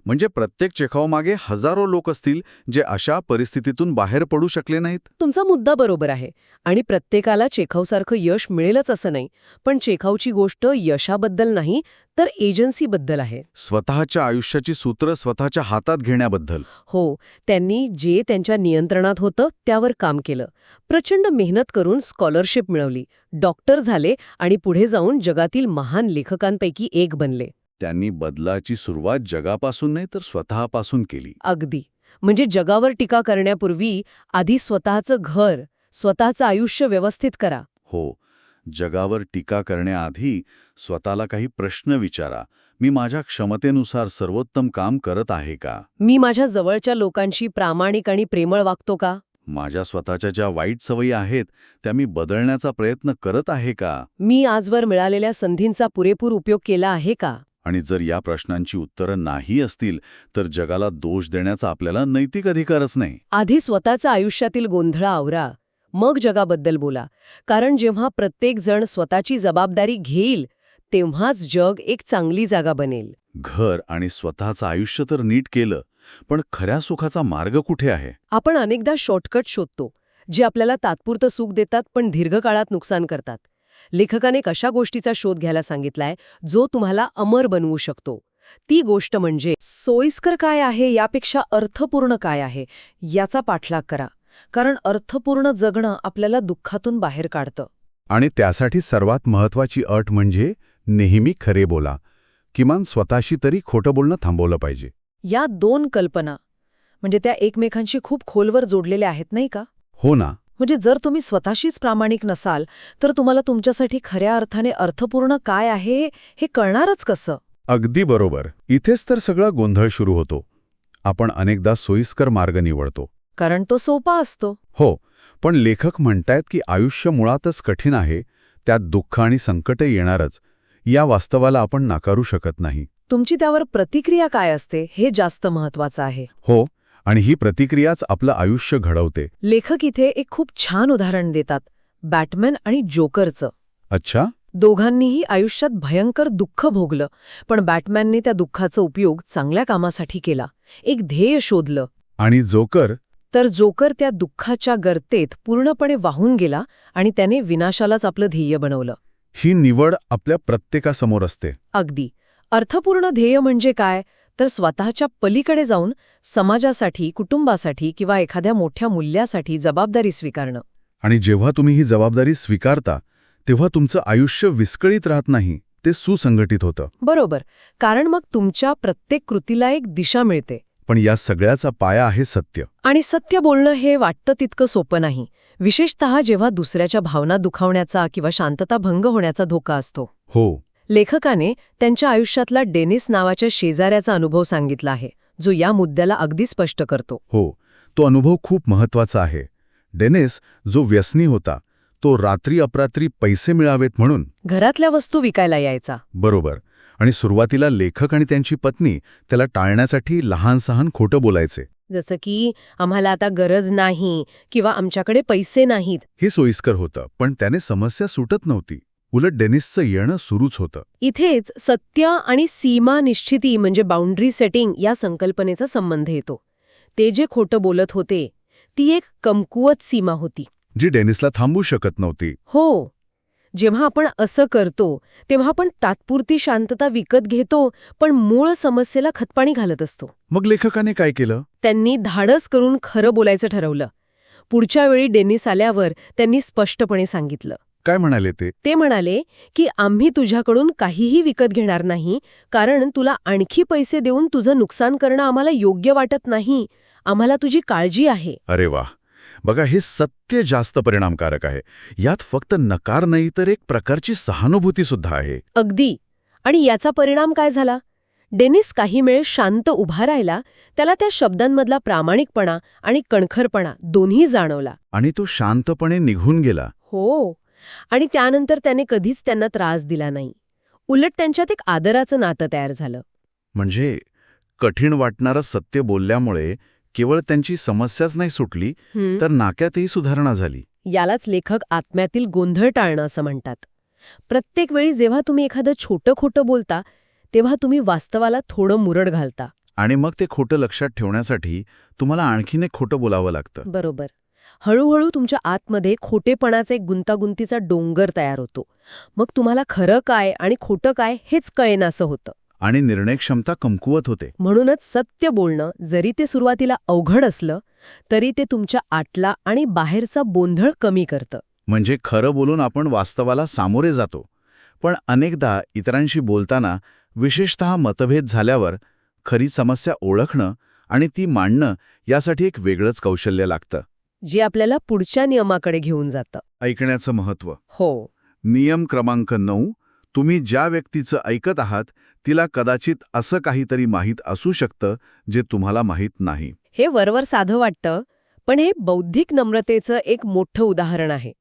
म्हणजे प्रत्येक चेखॉवमागे हजारो लोक असतील जे अशा परिस्थितीतून बाहेर पडू शकले नाहीत. तुमचा मुद्दा बरोबर आहे. आणि प्रत्येकाला चेखॉवसारखं यश मिळेलच असं नाही. पण चेखॉवची गोष्ट यशाबद्दल नाही, तर एजन्सीबद्दल आहे. स्वतःच्या आयुष्याची सूत्र स्वतःच्या हातात घेण्याबद्दल. हो, त्यांनी जे त्यांच्या नियंत्रणात होतं त्यावर काम केलं. प्रचंड मेहनत करून स्कॉलरशिप मिळवली, डॉक्टर झाले आणि पुढे जाऊन जगातील महान लेखकांपैकी एक बनले. त्यांनी बदलाची सुरुवात जगापासून नाही तर स्वतःपासून केली. अगदी. म्हणजे जगावर टीका करण्यापूर्वी आधी स्वतःचं घर, स्वतःचं आयुष्य व्यवस्थित करा. हो, जगावर टीका करण्याआधी स्वतःला काही प्रश्न विचारा. मी माझ्या क्षमतेनुसार सर्वोत्तम काम करत आहे का? मी माझ्या जवळच्या लोकांशी प्रामाणिक आणि प्रेमळ वागतो का? माझ्या स्वतःच्या ज्या वाईट सवयी आहेत त्या मी बदलण्याचा प्रयत्न करत आहे का? मी आजवर मिळालेल्या संधींचा पुरेपूर उपयोग केला आहे का? आणि जर या प्रश्नांची उत्तरं नाही असतील तर जगाला दोष देण्याचा आपल्याला नैतिक अधिकारच नाही. आधी स्वतःच्या आयुष्यातील गोंधळ आवरा, मग जगाबद्दल बोला. कारण जेव्हा प्रत्येक जण स्वतःची जबाबदारी घेईल तेव्हाच जग एक चांगली जागा बनेल. घर आणि स्वतःचं आयुष्य तर नीट केलं, पण खऱ्या सुखाचा मार्ग कुठे आहे? आपण अनेकदा शॉर्टकट शोधतो, जे आपल्याला तात्पुरतं सुख देतात पण दीर्घकाळात नुकसान करतात. लेखकाने एक अशा गोष्टीचा शोध घ्यायला सांगितलाय जो तुम्हाला अमर बनवू शकतो. ती गोष्ट म्हणजे सोयीस्कर काय आहे यापेक्षा अर्थपूर्ण काय आहे याचा पाठलाग करा. कारण अर्थपूर्ण जगणं आपल्याला दुःखातून बाहेर काढतं. आणि त्यासाठी सर्वात महत्वाची अट म्हणजे नेहमी खरे बोला. किमान स्वतःशी तरी खोटं बोलणं थांबवलं पाहिजे. या दोन कल्पना म्हणजे त्या एकमेकांशी खूप खोलवर जोडलेल्या आहेत नाही का? हो ना. म्हणजे जर तुम्ही स्वतःशीच प्रामाणिक नसाल तर तुम्हाला तुमच्यासाठी खऱ्या अर्थाने अर्थपूर्ण काय आहे हे कळणारच कसं? अगदी बरोबर. इथेच तर सगळा गोंधळ सुरू होतो. आपण अनेकदा सोयीस्कर मार्ग निवडतो. कारण तो सोपा असतो. हो, पण लेखक म्हणतायत की आयुष्य मुळातच कठीण आहे, त्यात दुःख आणि संकट येणारच. या वास्तवाला आपण नाकारू शकत नाही. तुमची त्यावर प्रतिक्रिया काय असते हे जास्त महत्वाचं आहे. हो, आणि ही प्रतिक्रियाच आपलं आयुष्य घडवते. लेखक इथे एक खूप छान उदाहरण देतात, बॅटमॅन आणि जोकरचं. अच्छा? दोघांनीही आयुष्यात भयंकर दुःख भोगलं, पण बॅटमॅनने त्या दुःखाचा उपयोग चांगल्या कामासाठी केला, एक ध्येय शोधलं. आणि जोकर? तर जोकर त्या दुःखाच्या गर्तेत पूर्णपणे वाहून गेला आणि त्याने विनाशालाच आपलं ध्येय बनवलं. ही निवड आपल्या प्रत्येकासमोर असते. अगदी. अर्थपूर्ण ध्येय म्हणजे काय? तर स्वतःच्या पलीकडे जाऊन समाजासाठी, कुटुंबासाठी किंवा एखाद्या मोठ्या मूल्यासाठी जबाबदारी स्वीकारणं. आणि जेव्हा तुम्ही ही जबाबदारी स्वीकारता तेव्हा तुमचं आयुष्य विस्कळीत राहत नाही, ते सुसंघटित होतं. बरोबर. कारण मग तुमच्या प्रत्येक कृतीला एक दिशा मिळते. पण या सगळ्याचा पाया आहे सत्य. आणि सत्य बोलणं हे वाटतं तितकं सोपं नाही, विशेषतः जेव्हा दुसऱ्याच्या भावना दुखावण्याचा किंवा शांतता भंग होण्याचा धोका असतो. हो, लेखकाने त्यांच्या आयुष्यातला डेनिस नावाच्या शेजाऱ्याचा अनुभव सांगितला आहे, जो या मुद्द्याला अगदी स्पष्ट करतो. हो, तो अनुभव खूप महत्वाचा आहे. डेनिस, जो व्यसनी होता, तो रात्री अपरात्री पैसे मिळावेत म्हणून घरातल्या वस्तू विकायला यायचा. बरोबर. आणि सुरुवातीला लेखक आणि त्यांची पत्नी त्याला टाळण्यासाठी लहान सहान खोटं बोलायचे. जसं की आम्हाला आता गरज नाही किंवा आमच्याकडे पैसे नाहीत. हे सोयीस्कर होतं, पण त्याने समस्या सुटत नव्हती. उलट डेनिसचं येणं सुरूच होतं. इथेच सत्य आणि सीमा निश्चिती म्हणजे बाउंड्री सेटिंग या संकल्पनेचा संबंध येतो. ते जे खोटं बोलत होते ती एक कमकुवत सीमा होती. जी डेनिसला थांबू शकत नव्हती. हो, जेव्हा आपण असं करतो तेव्हा आपण तात्पुरती शांतता विकत घेतो, पण मूळ समस्येला खतपाणी घालत असतो. मग लेखकाने काय केलं? त्यांनी धाडस करून खरं बोलायचं ठरवलं. पुढच्या वेळी डेनिस आल्यावर त्यांनी स्पष्टपणे सांगितलं. काय म्हणाले ते? ते म्हणाले की आम्ही तुझ्याकडून काहीही विकत घेणार नाही, कारण तुला आणखी पैसे देऊन तुझं नुकसान करणं आम्हाला योग्य वाटत नाही. आम्हाला तुझी काळजी आहे. अरे वा, बघा, हे सत्य जास्त परिणामकारक आहे. यात फक्त नकार नाही तर एक प्रकारची सहानुभूती सुद्धा आहे. अगदी. आणि याचा परिणाम काय झाला? डेनिस काही वेळ शांत उभा राहिला. त्याला त्या शब्दांमधला प्रामाणिकपणा आणि कणखरपणा दोन्ही जाणवला. आणि तो शांतपणे निघून गेला. हो, आणि त्यानंतर त्याने कधीच त्यांना त्रास दिला नाही. उलट त्यांच्यात एक आदराचं नातं तयार झालं. म्हणजे कठीण वाटणारं सत्य बोलल्यामुळे केवळ त्यांची समस्याच नाही सुटली, तर नात्यातही सुधारणा झाली. यालाच लेखक आत्म्यातील गोंधळ टाळणं असं म्हणतात. प्रत्येक वेळी जेव्हा तुम्ही एखादं छोटं खोटं बोलता तेव्हा तुम्ही वास्तवाला थोडं मुरड घालता. आणि मग ते खोटं लक्षात ठेवण्यासाठी तुम्हाला आणखीन एक खोटं बोलावं लागतं. बरोबर. हळूहळू तुमच्या आतमध्ये खोटेपणाचा एक गुंतागुंतीचा डोंगर तयार होतो. मग तुम्हाला खरं काय आणि खोटं काय हेच कळेनासं होतं. आणि निर्णय क्षमता कमकुवत होते. म्हणूनच सत्य बोलणं, जरी ते सुरुवातीला अवघड असलं तरी ते तुमच्या आतला आणि बाहेरचा गोंधळ कमी करतं. म्हणजे खरं बोलून आपण वास्तवाला सामोरे जातो. पण अनेकदा इतरांशी बोलताना, विशेषतः मतभेद झाल्यावर, खरी समस्या ओळखणं आणि ती मांडणं यासाठी एक वेगळंच कौशल्य लागतं. जे आपल्याला पुढच्या नियमाकडे घेऊन जातं. ऐकण्याचं महत्त्व. हो. नियम क्रमांक 9. तुम्ही ज्या व्यक्तीचं ऐकत आहात तिला कदाचित असं काहीतरी माहीत असू शकतं जे तुम्हाला माहीत नाही. हे वरवर साधं वाटतं, पण हे बौद्धिक नम्रतेचं एक मोठं उदाहरण आहे.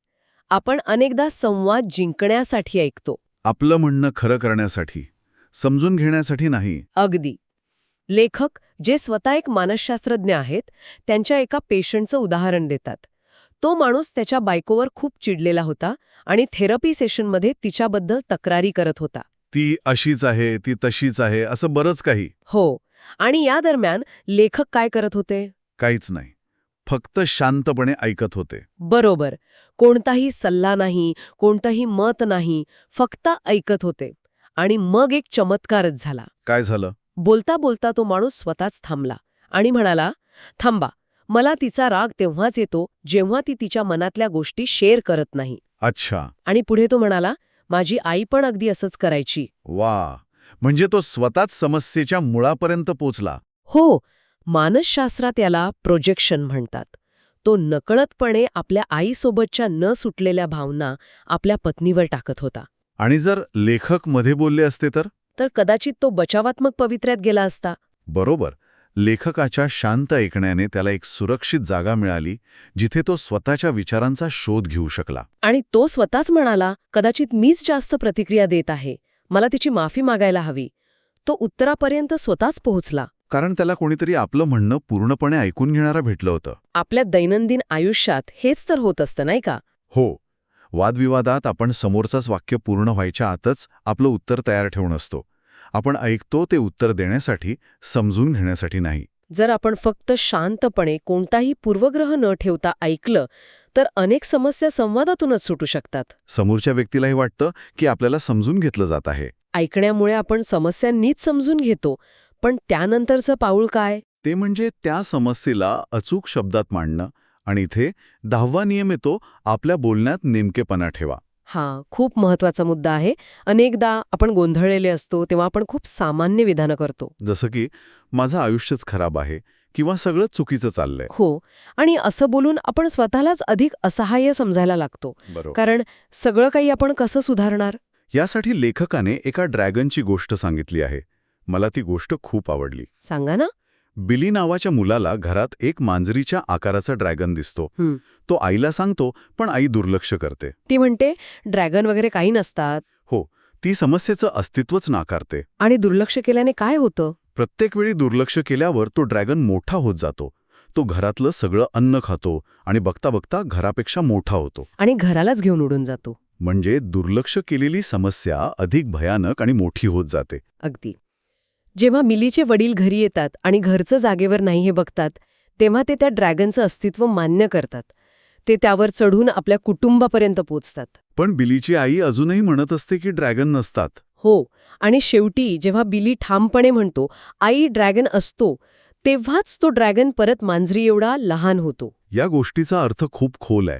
आपण अनेकदा संवाद जिंकण्यासाठी ऐकतो. आपलं म्हणणं खरं करण्यासाठी, समजून घेण्यासाठी नाही. अगदी. लेखक, जे स्वतः एक मानसशास्त्रज्ञ आहेत, त्यांच्या एका पेशंटचं उदाहरण देतात. तो माणूस त्याच्या बायकोवर खूप चिडलेला होता आणि थेरपी सेशनमध्ये तिच्याबद्दल तक्रारी करत होता. ती अशीच आहे, ती तशीच आहे, असं बरंच काही. हो. आणि या दरम्यान लेखक काय करत होते? काहीच नाही, फक्त शांतपणे ऐकत होते. बरोबर. कोणताही सल्ला नाही, कोणतंही मत नाही, फक्त ऐकत होते. आणि मग एक चमत्कारच झाला. काय झालं? बोलता बोलता तो माणूस स्वतःच थांबला आणि म्हणाला, थांबा, मला तिचा राग तेव्हाच येतो जेव्हा ती तिच्या मनातल्या गोष्टी शेअर करत नाही. अच्छा. आणि पुढे तो म्हणाला, माझी आई पण अगदी असंच करायची. वा, म्हणजे तो स्वतःच समस्येच्या मुळापर्यंत पोचला. हो, मानसशास्त्रात याला प्रोजेक्शन म्हणतात. तो नकळतपणे आपल्या आईसोबतच्या न सुटलेल्या भावना आपल्या पत्नीवर टाकत होता. आणि जर लेखक मध्ये बोलले असते तर कदाचित तो बचावात्मक पवित्र्यात गेला असता. बरोबर. लेखकाच्या शांत ऐकण्याने त्याला एक सुरक्षित जागा मिळाली, जिथे तो स्वतःच्या विचारांचा शोध घेऊ शकला. आणि तो स्वतःच म्हणाला, कदाचित मीच जास्त प्रतिक्रिया देत आहे, मला तिची माफी मागायला हवी. तो उत्तरापर्यंत स्वतःच पोहोचला. कारण त्याला कोणीतरी आपलं म्हणणं पूर्णपणे ऐकून घेणारा भेटलं होतं. आपल्या दैनंदिन आयुष्यात हेच तर होत असतं, नाही का? हो. वादविवादात आपण समोरचाच वाक्य पूर्ण व्हायच्या आतच आपलं उत्तर तयार ठेवून असतो. आपण ऐकतो ते उत्तर देण्यासाठी, समजून घेण्यासाठी नाही. जर आपण फक्त शांतपणे कोणताही पूर्वग्रह न ठेवता ऐकलं तर अनेक समस्या संवादातूनच सुटू शकतात. समोरच्या व्यक्तीलाही वाटतं की आपल्याला समजून घेतलं जात आहे. ऐकण्यामुळे आपण समस्या नीट समजून घेतो, पण त्यानंतरचं पाऊल काय? ते म्हणजे त्या समस्येला अचूक शब्दात मांडणं. आणि इथे 10वा नियम येतो, आपल्या बोलण्यात नेमकेपणा ठेवा. हां, खूप महत्वाचा मुद्दा आहे. अनेकदा आपण गोंधळलेले असतो तेव्हा आपण खूप सामान्य विधानं करतो. जसं की माझं आयुष्यच खराब आहे किंवा सगळं चुकीचं चाललंय. हो, आणि असं बोलून आपण स्वतःलाच अधिक असहाय्य समजायला लागतो. बरोबर. कारण सगळं काही आपण कसं सुधारणार? यासाठी लेखकाने एका ड्रॅगनची गोष्ट सांगितली आहे. मला ती गोष्ट खूप आवडली. सांगा ना. बिली नावाच्या मुलाला घरात एक मांजरीच्या आकाराचा ड्रॅगन दिसतो. हं. तो आईला सांगतो, पण आई दुर्लक्ष करते. ती म्हणते ड्रॅगन वगैरे काही नसतात. हो, ती समस्येचं अस्तित्वच नाकारते. आणि दुर्लक्ष केल्याने काय होतं? प्रत्येक वेळी दुर्लक्ष केल्यावर तो ड्रॅगन मोठा होत जातो. तो घरातलं सगळं अन्न खातो आणि बघता बघता घरापेक्षा मोठा होतो. आणि घरालाच घेऊन उडून जातो. म्हणजे दुर्लक्ष केलेली समस्या अधिक भयानक आणि मोठी होत जाते. अगदी. जेव्हा मिलीचे वडील घरी येतात आणि घरचं जागेवर नाही हे बघतात, तेव्हा ते त्या ड्रॅगनचं अस्तित्व मान्य करतात. ते त्यावर चढून आपल्या कुटुंबापर्यंत पोचतात. पण बिलीची आई अजूनही म्हणत असते की ड्रॅगन नसतात. हो, आणि शेवटी जेव्हा बिली ठामपणे म्हणतो आई ड्रॅगन असतो, तेव्हाच तो ड्रॅगन परत मांजरी एवढा लहान होतो. या गोष्टीचा अर्थ खूप खोल आहे.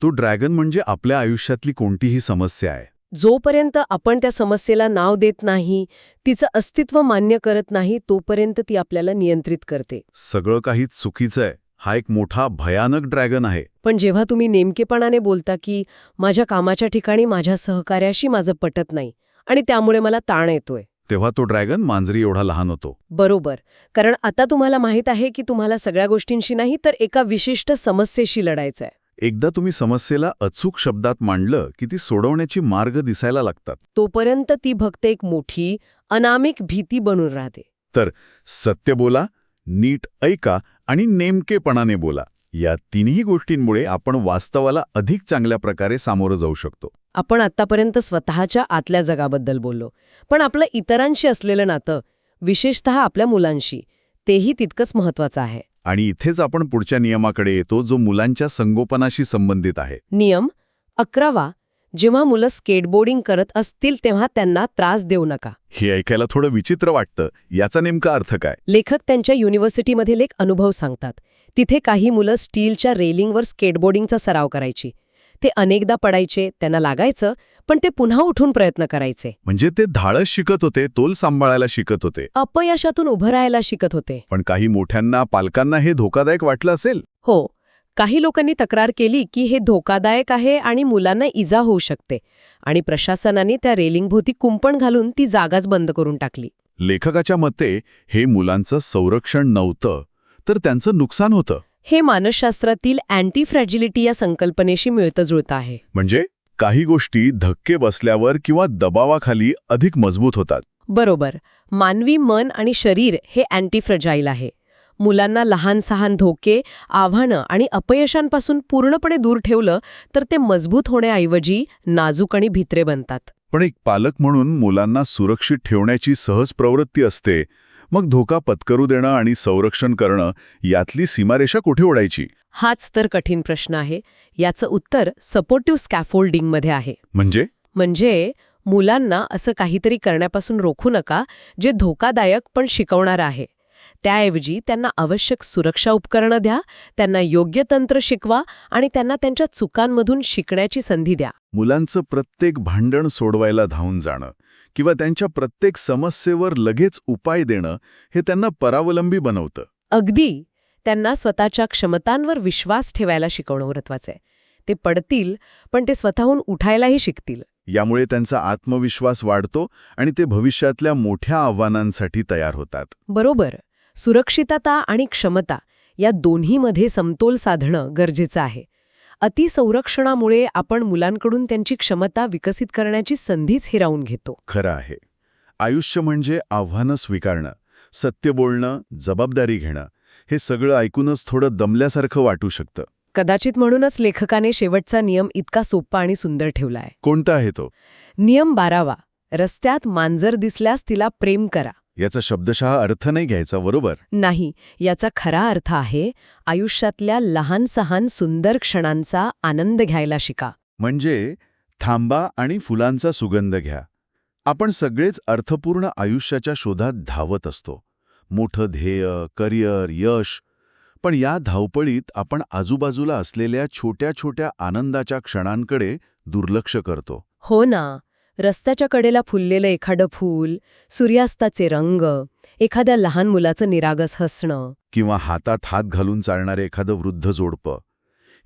तो ड्रॅगन म्हणजे आपल्या आयुष्यातली कोणतीही समस्या आहे. जोपर्यंत आपण त्या समस्येला नाव देत नाही, तिचं अस्तित्व मान्य करत नाही, तोपर्यंत ती आपल्याला नियंत्रित करते. सगळं काही चुकीचं आहे. हा एक मोठा भयानक ड्रॅगन आहे. पण जेव्हा तुम्ही नेमकेपणाने बोलता की माझ्या कामाच्या ठिकाणी माझ्या सहकार्याशी माझं पटत नाही आणि त्यामुळे मला ताण येतोय, तेव्हा तो ड्रॅगन मांजरी एवढा लहान होतो. बरोबर. कारण आता तुम्हाला माहीत आहे की तुम्हाला सगळ्या गोष्टींशी नाही तर एका विशिष्ट समस्येशी लढायचंय. एकदा तुम्ही समस्येला अचूक शब्दात मांडलं की ती सोडवण्याची मार्ग दिसायला लागतात. तोपर्यंत ती फक्त एक मोठी, अनामिक भीती बनून राहते. तर सत्य बोला, नीट ऐका आणि नेमकेपणाने बोला. या तिन्ही गोष्टींमुळे आपण वास्तवाला अधिक चांगल्या प्रकारे सामोरं जाऊ शकतो. आपण आत्तापर्यंत स्वतःच्या आतल्या जगाबद्दल बोललो, पण आपलं इतरांशी असलेलं नातं, विशेषतः आपल्या मुलांशी, तेही तितकंच महत्वाचं आहे. आणि इथेच आपण पुढच्या नियमाकडे येतो, जो मुलांच्या संगोपनाशी संबंधित आहे. नियम 11. जेव्हा मुलं स्केटबोर्डिंग करत असतील तेव्हा त्यांना त्रास देऊ नका. हे ऐकायला थोडं विचित्र वाटतं. याचा नेमका अर्थ काय? लेखक त्यांच्या युनिव्हर्सिटीमधील एक अनुभव सांगतात. तिथे काही मुलं स्टीलच्या रेलिंगवर स्केटबोर्डिंगचा सराव करायची. ते अनेकदा पडायचे, त्यांना लागायचं, पण ते पुन्हा उठून प्रयत्न करायचे. म्हणजे ते धाडस शिकत होते, तोल सांभाळायला शिकत होते. अपयशातून उभं राहायला शिकत होते. पण काही मोठ्यांना, पालकांना हे धोकादायक वाटलं असेल. हो, काही लोकांनी तक्रार केली की हे धोकादायक आहे आणि मुलांना इजा होऊ शकते, आणि प्रशासनाने त्या रेलिंगभोवती कुंपण घालून ती जागाच बंद करून टाकली. लेखकाच्या मते हे मुलांचं संरक्षण नव्हतं, तर त्यांचं नुकसान होतं. हे मानसशास्त्रातील अँटी फ्रॅजिलिटी या संकल्पनेशी मिळतं जुळतं आहे. म्हणजे काही गोष्टी धक्के बसल्यावर किंवा दबावाखाली अधिक मजबूत होतात. बरोबर. मानवी मन आणि शरीर हे अँटी फ्रजाईल आहे. मुलांना लहान सहान धोके, आव्हानं आणि अपयशांपासून पूर्णपणे दूर ठेवलं तर ते मजबूत होण्याऐवजी नाजूक आणि भित्रे बनतात. पण एक पालक म्हणून मुलांना सुरक्षित ठेवण्याची सहज प्रवृत्ती असते. मग धोका पत्करू देणं आणि संरक्षण करणं यातली सीमारेषा कुठे ओढायची? हाच तर कठीण प्रश्न आहे. याचं उत्तर सपोर्टिव्ह स्कॅफोल्डिंगमध्ये आहे. म्हणजे मुलांना असं काहीतरी करण्यापासून रोखू नका जे धोकादायक पण शिकवणारं आहे. त्याऐवजी त्यांना आवश्यक सुरक्षा उपकरणं द्या, त्यांना योग्य तंत्र शिकवा आणि त्यांना त्यांच्या चुकांमधून शिकण्याची संधी द्या. मुलांचं प्रत्येक भांडण सोडवायला धावून जाणं किंवा त्यांच्या प्रत्येक समस्येवर लगेच उपाय देणं हे त्यांना परावलंबी बनवतं. अगदी. त्यांना स्वतःच्या क्षमतांवर विश्वास ठेवायला शिकवणं महत्वाचं आहे. ते पडतील, पण ते स्वतःहून उठायलाही शिकतील. यामुळे त्यांचा आत्मविश्वास वाढतो आणि ते भविष्यातल्या मोठ्या आव्हानांसाठी तयार होतात. बरोबर. सुरक्षितता आणि क्षमता या दोन्हीमध्ये समतोल साधणं गरजेचं आहे. अतिसंरक्षणामुळे आपण मुलांकडून त्यांची क्षमता विकसित करण्याची संधीच हिरावून घेतो. खरं आहे. आयुष्य म्हणजे आव्हानं स्वीकारणं, सत्य बोलणं, जबाबदारी घेणं. हे सगळं ऐकूनच थोडं दमल्यासारखं वाटू शकतं. कदाचित म्हणूनच लेखकाने शेवटचा नियम इतका सोपा आणि सुंदर ठेवलाय. कोणता आहे तो? नियम 12. रस्त्यात मांजर दिसल्यास तिला प्रेम करा. याचा शब्दशः अर्थ नाही घ्यायचा, बरोबर? नाही, याचा खरा अर्थ आहे आयुष्यातल्या लहान सहान सुंदर क्षणांचा आनंद घ्यायला शिका. म्हणजे थांबा आणि फुलांचा सुगंध घ्या. आपण सगळेच अर्थपूर्ण आयुष्याच्या शोधात धावत असतो. मोठं ध्येय, करिअर, यश. पण या धावपळीत आपण आजूबाजूला असलेल्या छोट्या छोट्या आनंदाच्या क्षणांकडे दुर्लक्ष करतो. हो ना. रस्त्याच्या कडेला फुललेलं एखादं फूल, सूर्यास्ताचे रंग, एखाद्या लहान मुलाचं निरागस हसणं. किंवा हातात हात घालून चालणारे एखादं वृद्ध जोडपं.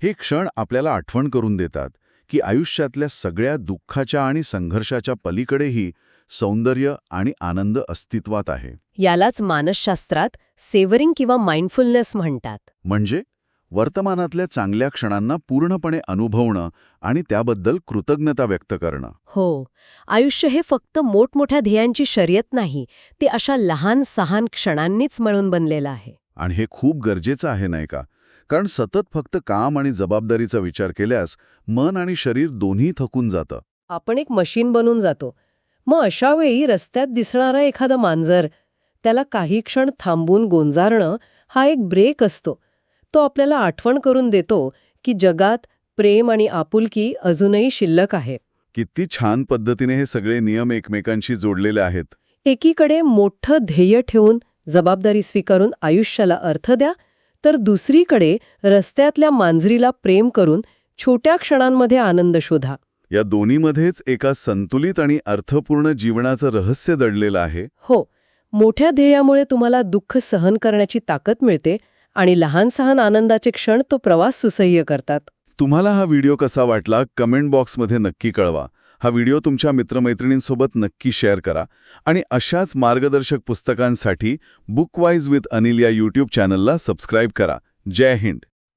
हे क्षण आपल्याला आठवण करून देतात की आयुष्यातल्या सगळ्या दुःखाच्या आणि संघर्षाच्या पलीकडेही सौंदर्य आणि आनंद अस्तित्वात आहे. यालाच मानसशास्त्रात सेवरिंग किंवा माइंडफुलनेस म्हणतात. म्हणजे वर्तमानातल्या चांगल्या क्षणांना पूर्णपणे अनुभवणं आणि त्याबद्दल कृतज्ञता व्यक्त करणं. हो. आयुष्य हे फक्त मोठमोठ्या ध्येयांची शर्यत नाही, ते अशा लहान सहान क्षणांनीच मिळून बनलेलं आहे. आणि हे खूप गरजेचं आहे नाही का? कारण सतत फक्त काम आणि जबाबदारीचा विचार केल्यास मन आणि शरीर दोन्ही थकून जातं. आपण एक मशीन बनून जातो. मग अशा वेळी रस्त्यात दिसणारं एखादं मांजर, त्याला काही क्षण थांबून गोंजारणं हा एक ब्रेक असतो. तो आपल्याला आठवण करून देतो की जगात प्रेम आणि आपुलकी अजूनही शिल्लक आहे. किती छान पद्धतीने हे सगळे नियम एकमेकांशी जोडलेले आहेत. एकीकडे मोठं ध्येय ठेवून जबाबदारी स्वीकारून आयुष्याला अर्थ द्या, तर दुसरीकडे रस्त्यातल्या मांजरीला प्रेम करून छोट्या क्षणांमध्ये आनंद शोधा. या दोन्हीमध्येच एका संतुलित आणि अर्थपूर्ण जीवनाचं रहस्य दडलेलं आहे. हो. मोठ्या ध्येयामुळे तुम्हाला दुःख सहन करण्याची ताकद मिळते आणि लहान सहान आनंदाचे क्षण तो प्रवास सुसह्य करतात. तुम्हाला हा व्हिडिओ कसा वाटला कमेंट बॉक्समध्ये नक्की कळवा. हा व्हिडिओ तुमच्या मित्रमैत्रिणींसोबत नक्की शेअर करा आणि अशाच मार्गदर्शक पुस्तकांसाठी बुकवाईज विथ अनिल या यूट्यूब चॅनलला सबस्क्राईब करा. जय हिंद.